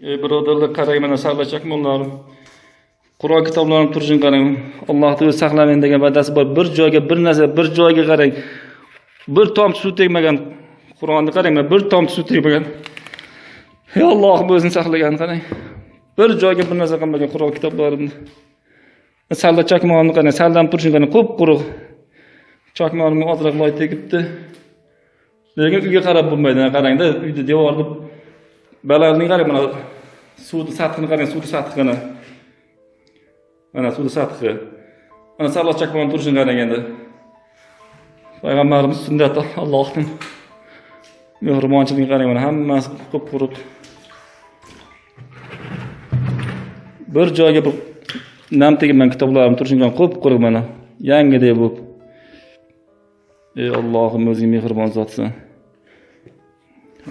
Birodarlar, qarang, mana sarlachak mollarim. Qur'on kitoblarini turjin qarang. Allohning o'zi saqlamaydi degan va'dasi bor. Bir joyga bir narsa, bir joyga qarang. Bir tomchi suv tegmagan. Qur'onni qarang, bir tomchi suv tegmagan. Ey Allohim o'zini saqlagan qarang. Bir joyga bir narsa qilmagan Qur'on kitoblarimni. Salla chakmonni qarang, saldan turjin qarang, quruq. Chakmonimga ozroq loy tegibdi. Lekin uyga qarab bo'lmaydi, qarangda, uyda devorni balandligini qarang, mana suvni sathini qarang, suvni sathini. Mana suvni sathi. Mana salla chakmonni turjin qarang endi. Payg'ambarimiz sunnati, Allohning mehribonchiligiga qarang, mana hammasi quruq. Bir joyga bir nam tegman kitoblarim turishgan quruq mana. Yangidek bo'lib. Ey Allohim o'zing mehribon zotsan.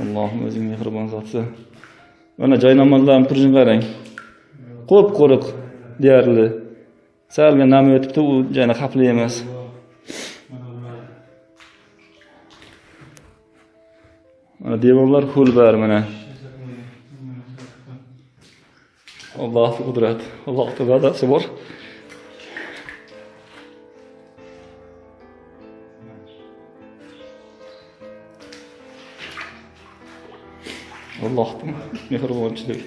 Allohim o'zing mehribon zotsan. Mana joynamollarim turishgan qarang. Quruq deyarli. Salga nam o'tibdi, u joyni xavfli emas. Mana devorlar ho'l bar mana. Allohning qudrati, Allohning va'dasi bor. Allohning mehribonchiligi.